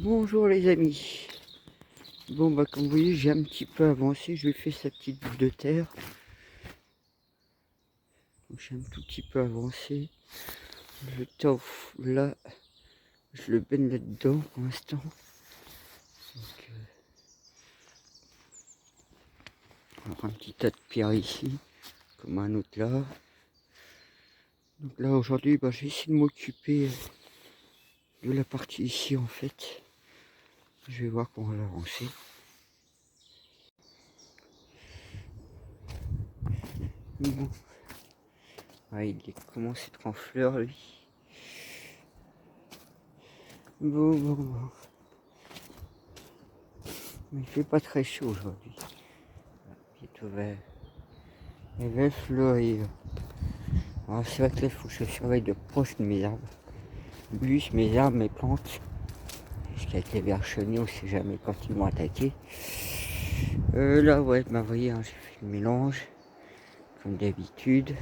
Bonjour les amis. Bon bah comme vous voyez j'ai un petit peu avancé, je lui ai fait sa petite boule de terre. Donc j'ai un tout petit peu avancé. Le taufe là, je le baigne là-dedans pour l'instant. Donc, alors un petit tas de pierres ici, comme un autre là. Donc là aujourd'hui bah, j'ai essayé de m'occuper de la partie ici en fait. Je vais voir comment on va avancer. Bon. Ah, il commence à être en fleurs lui. Bon. Mais il fait pas très chaud aujourd'hui. Bientôt il va fleurir. Alors c'est vrai que là il faut que je surveille de proche de mes arbres. Plus mes arbres, mes plantes. Parce qu'avec les vers chenilles, on sait jamais quand ils vont attaquer. Là ouais, bah vous voyez, hein, j'ai fait le mélange. Comme d'habitude.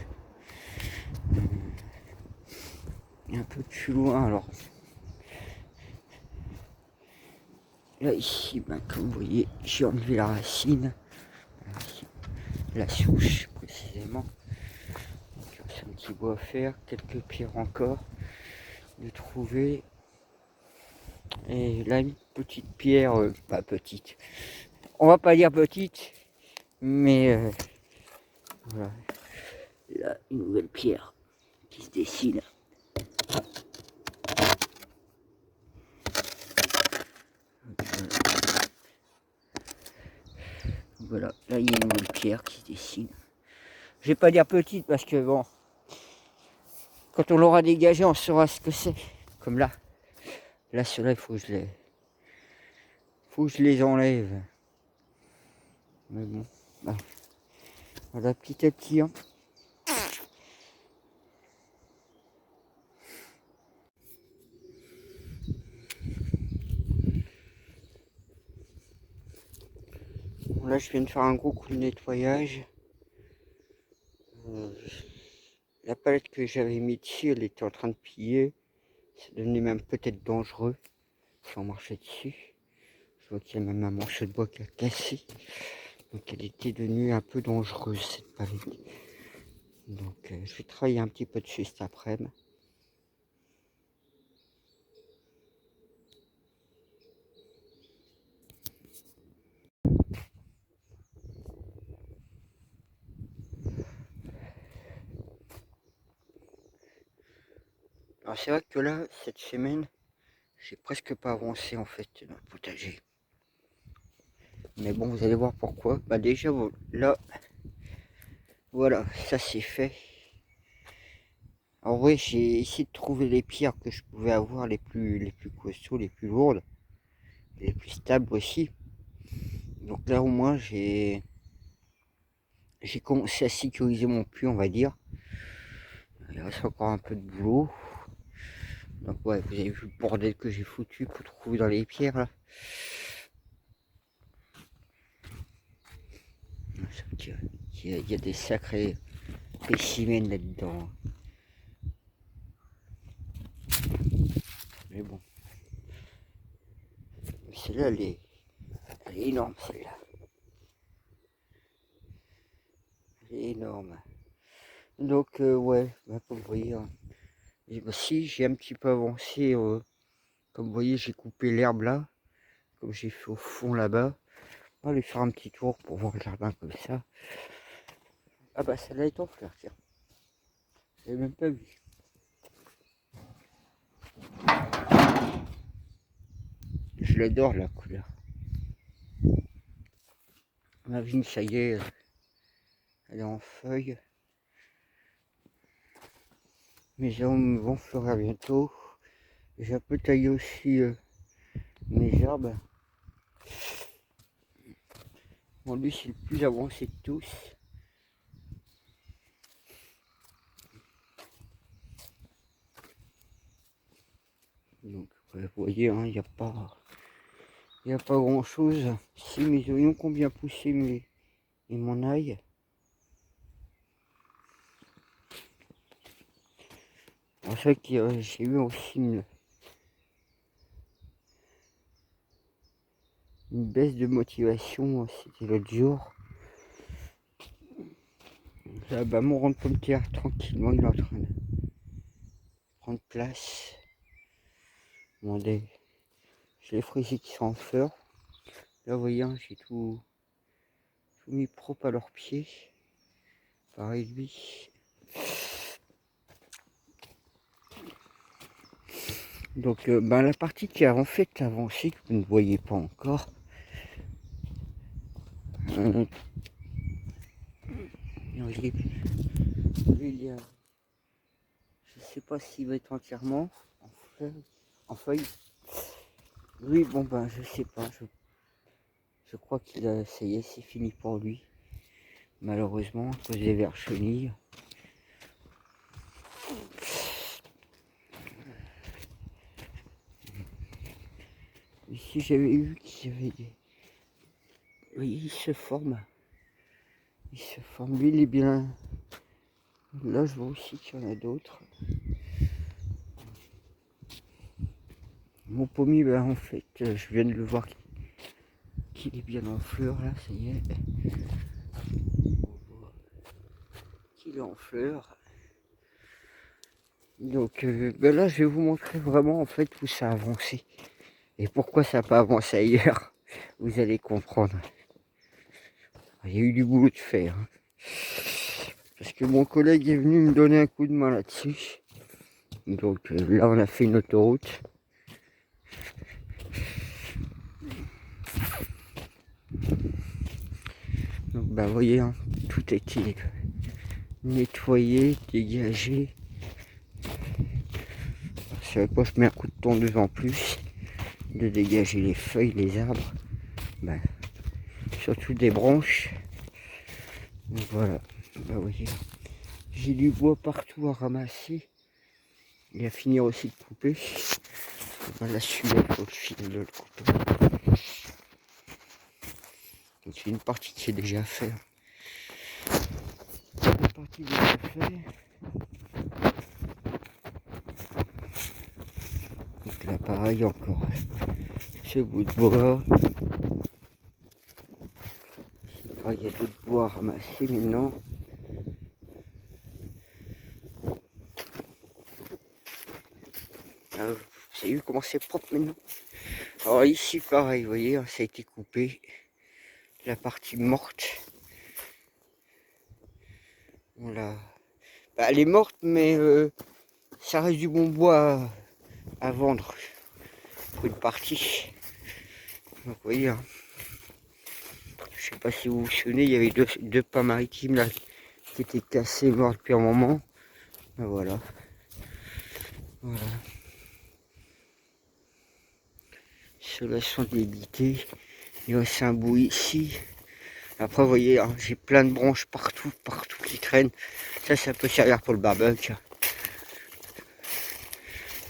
Un peu plus loin alors. Là ici, bah, comme vous voyez, j'ai enlevé la racine. La souche précisément. C'est un petit bout à faire, quelques pierres encore de trouver. Et là une petite pierre, pas petite. On va pas dire petite, mais voilà. Là une nouvelle pierre qui se dessine. Voilà, là il y a une nouvelle pierre qui se dessine. Je vais pas dire petite parce que bon, quand on l'aura dégagé, on saura ce que c'est. Comme là, ceux-là, il faut que je les enlève. Mais bon, bah, voilà petit à petit. Hein. Bon, là, je viens de faire un gros coup de nettoyage. La palette que j'avais mis dessus, elle était en train de piller. Ça devenait même peut-être dangereux si on marchait dessus. Je vois qu'il y a même un morceau de bois qui a cassé. Donc elle était devenue un peu dangereuse cette palette. Donc je vais travailler un petit peu dessus cet après-midi. Alors c'est vrai que là, cette semaine, j'ai presque pas avancé en fait dans le potager. Mais bon, vous allez voir pourquoi. Bah déjà, là, voilà, ça c'est fait. Alors oui, j'ai essayé de trouver les pierres que je pouvais avoir, les plus costauds, les plus lourdes, les plus stables aussi. Donc là au moins j'ai commencé à sécuriser mon puits, on va dire. Il reste encore un peu de boulot. Donc ouais, vous avez vu le bordel que j'ai foutu pour trouver dans les pierres là. Il y a des sacrés spécimens là-dedans. Mais bon. Celle-là, elle est énorme celle-là. Elle est énorme. Donc ouais, bah, comme vous voyez, hein, bah, si j'ai un petit peu avancé, comme vous voyez, j'ai coupé l'herbe là, comme j'ai fait au fond là-bas. On va aller faire un petit tour pour voir le jardin comme ça. Ah bah celle-là est en fleur, tiens. Je l'avais même pas vu. Je l'adore la couleur. Ma vigne, ça y est, elle est en feuille. Mes hommes vont fleurir bientôt. J'ai un peu taillé aussi mes herbes. Bon, lui, c'est le plus avancé de tous. Donc, ouais, vous voyez, hein, il n'y a pas grand chose. Si mes oignons qui ont bien poussé et mon ail. C'est vrai que j'ai eu aussi une baisse de motivation, c'était l'autre jour. Là, bah, mon rond de pomme de terre, tranquillement, il est en train de prendre place. Bon, j'ai les fraisiers qui sont en fleurs. Là, vous voyez, hein, j'ai tout mis propre à leurs pieds. Pareil, lui. Donc, ben, la partie qui a en fait avancé, que vous ne voyez pas encore, il y a, je sais pas s'il va être entièrement en feuille. Lui, bon ben, je sais pas, je crois qu'il a essayé, c'est fini pour lui. Malheureusement, à cause des vers chenilles. Ici, j'avais eu qu'il y avait des... Oui, il se forme. Il se forme. Lui, il est bien... Là, je vois aussi qu'il y en a d'autres. Mon pommier, ben, en fait, je viens de le voir qu'il est bien en fleurs, là, ça y est. On voit qu'il est en fleurs. Donc, ben là, je vais vous montrer vraiment, en fait, où ça a avancé. Et pourquoi ça n'a pas avancé ailleurs. Vous allez comprendre. Il y a eu du boulot de faire. Hein. Parce que mon collègue est venu me donner un coup de main là-dessus. Donc là, on a fait une autoroute. Donc bah vous voyez, hein, tout a été nettoyé, dégagé. C'est avec quoi je mets un coup de tondeuse en plus. De dégager les feuilles, les arbres. Bah, surtout des branches. Donc voilà, bah vous voyez. J'ai du bois partout à ramasser. Et à finir aussi de couper. Voilà, celui-là, il faut que je finis de le couper. Donc c'est une partie qui est déjà faite. Une partie déjà faite. Donc là, pareil encore. Ce bout de bois. Il y a d'autres bois à ramasser maintenant. Vous avez vu comment c'est propre maintenant. Alors ici pareil, vous voyez, ça a été coupé. La partie morte. Voilà. Bah, elle est morte, mais ça reste du bon bois à vendre. Pour une partie. Donc vous voyez, hein. Je sais pas si vous vous souvenez, il y avait deux pins maritimes là qui étaient cassés, morts depuis un moment. Ben voilà. Voilà. Ceux-là sont débités. Il y a aussi un bout ici. Après, vous voyez, hein, j'ai plein de branches partout qui traînent. Ça peut servir pour le barbecue.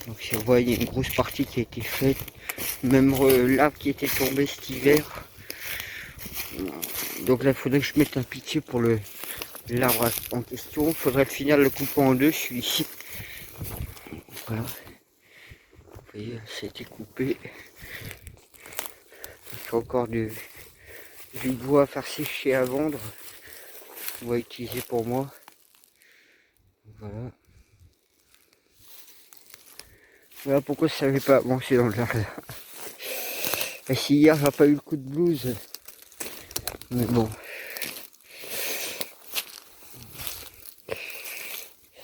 Donc, vous voyez, il y a une grosse partie qui a été faite. Même l'arbre qui était tombé cet hiver. Donc là, il faudrait que je mette un pitié pour l'arbre en question. Il faudrait finir de le couper en deux, celui-ci. Voilà. Vous voyez, ça a été coupé. Il y a encore du bois à faire sécher à vendre. On va utiliser pour moi. Voilà. Voilà pourquoi ça n'avait pas avancé dans le jardin. Et si hier j'ai pas eu le coup de blues. Mais bon.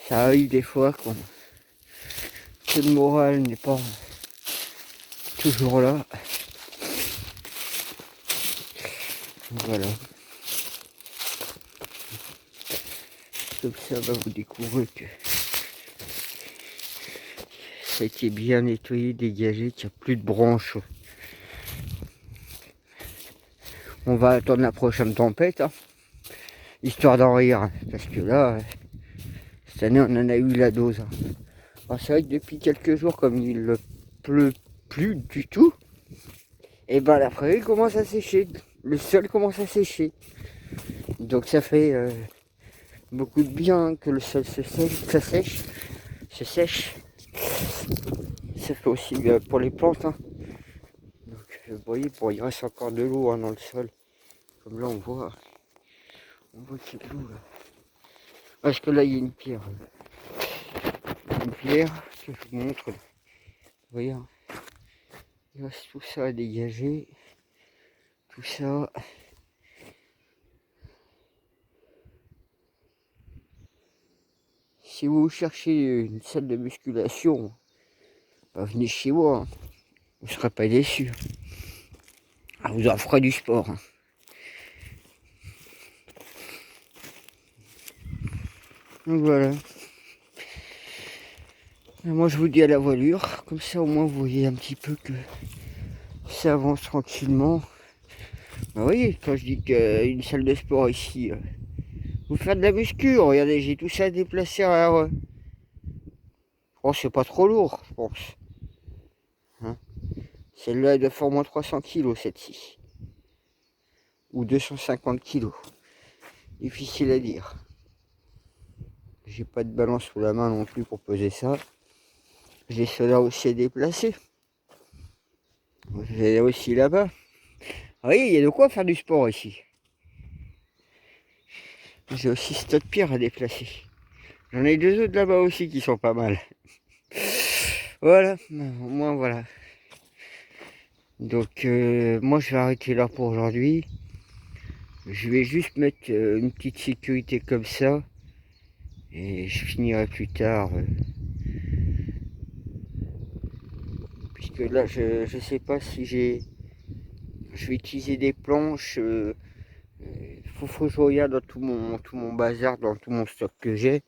Ça arrive des fois quand le moral n'est pas toujours là. Voilà. Comme ça, vous découvrez que ça a été bien nettoyé, dégagé, qu'il n'y a plus de branches. On va attendre la prochaine tempête, hein, histoire d'en rire, parce que là, cette année, on en a eu la dose. Hein. Alors, c'est vrai que depuis quelques jours, comme il ne pleut plus du tout, et ben la prairie commence à sécher, le sol commence à sécher. Donc ça fait beaucoup de bien que le sol se sèche. Ça fait aussi bien pour les plantes. Hein. Donc, vous voyez, bon, il reste encore de l'eau hein, dans le sol. Comme là, on voit qu'il y a de l'eau là. Parce que là, il y a une pierre. Une pierre que je vous montre. Là. Vous voyez, hein, il reste tout ça à dégager. Tout ça. Si vous cherchez une salle de musculation, bah, venez chez moi. Hein. Vous ne serez pas déçus. Ah, vous en ferez du sport. Hein. Donc voilà. Et moi je vous dis à la voilure. Comme ça au moins vous voyez un petit peu que ça avance tranquillement. Bah oui, quand je dis qu'une salle de sport ici, vous faites de la muscu, regardez, j'ai tout ça déplacé à... Oh, c'est pas trop lourd, je pense. Hein, celle-là, elle doit faire au moins 300 kg, cette-ci. Ou 250 kg. Difficile à dire. J'ai pas de balance sous la main non plus pour peser ça. J'ai cela aussi à déplacer. J'ai aussi là-bas. Ah oui, il y a de quoi faire du sport ici. J'ai aussi ce tas de pierres à déplacer. J'en ai deux autres là-bas aussi qui sont pas mal. Voilà, au moins voilà. Donc moi je vais arrêter là pour aujourd'hui. Je vais juste mettre une petite sécurité comme ça. Et je finirai plus tard. Puisque là je sais pas si je vais utiliser des planches. Faut que je regarde dans tout mon bazar, dans tout mon stock que j'ai.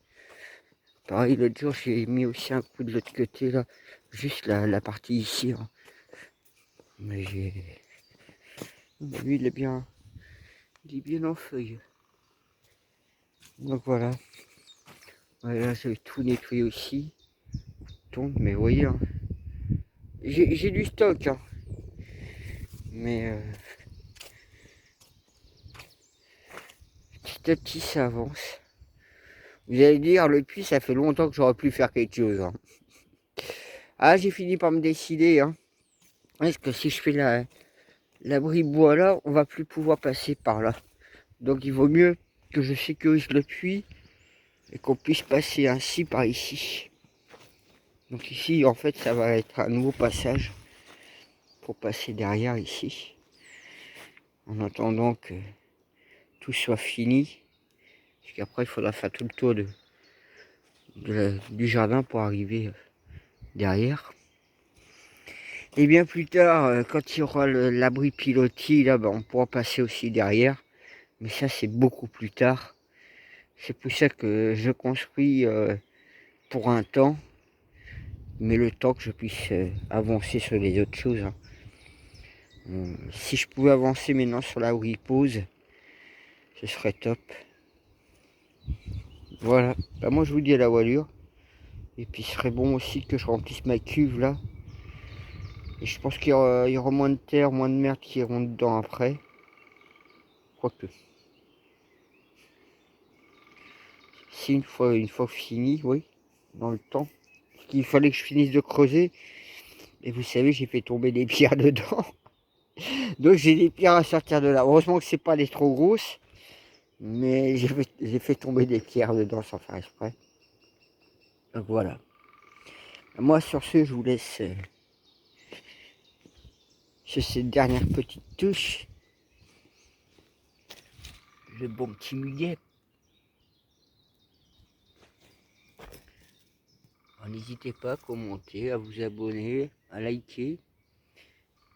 Pareil, l'autre jour, j'ai mis aussi un coup de l'autre côté, là. Juste la partie ici. Hein. Mais j'ai... Lui, il est bien en feuille. Donc voilà. Là, je vais tout nettoyer aussi. Donc, mais vous voyez, hein. J'ai du stock. Hein. Mais petit à petit, ça avance. Vous allez dire, le puits, ça fait longtemps que j'aurais pu faire quelque chose. Hein. Ah, j'ai fini par me décider. Hein. Parce que si je fais l'abri bois là, on va plus pouvoir passer par là. Donc il vaut mieux que je sécurise le puits et qu'on puisse passer ainsi par ici. Donc ici en fait ça va être un nouveau passage pour passer derrière ici. En attendant que tout soit fini. Parce qu'après il faudra faire tout le tour du jardin pour arriver derrière. Et bien plus tard, quand il y aura l'abri pilotis, là ben, on pourra passer aussi derrière. Mais ça c'est beaucoup plus tard. C'est pour ça que je construis pour un temps, mais le temps que je puisse avancer sur les autres choses. Hein. Si je pouvais avancer maintenant sur la pause, ce serait top. Voilà, bah, moi je vous dis à la voilure. Et puis ce serait bon aussi que je remplisse ma cuve là. Et je pense qu'il y aura moins de terre, moins de merde qui iront dedans après. Quoique. Si une fois fini, oui, dans le temps. Parce qu'il fallait que je finisse de creuser. Et vous savez, j'ai fait tomber des pierres dedans. Donc j'ai des pierres à sortir de là. Heureusement que c'est pas les trop grosses. Mais j'ai fait tomber des pierres dedans sans faire exprès. Donc voilà. Moi sur ce, je vous laisse sur cette dernière petite touche. Le bon petit muguet. N'hésitez pas à commenter, à vous abonner, à liker.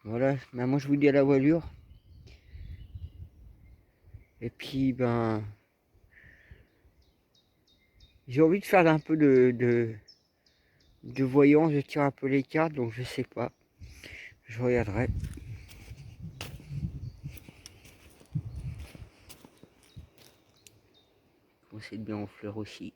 Voilà, ben, moi je vous dis à la voilure. Et puis ben j'ai envie de faire un peu de voyance, je tire un peu les cartes, donc je sais pas. Je regarderai. On sait bien en fleurs aussi.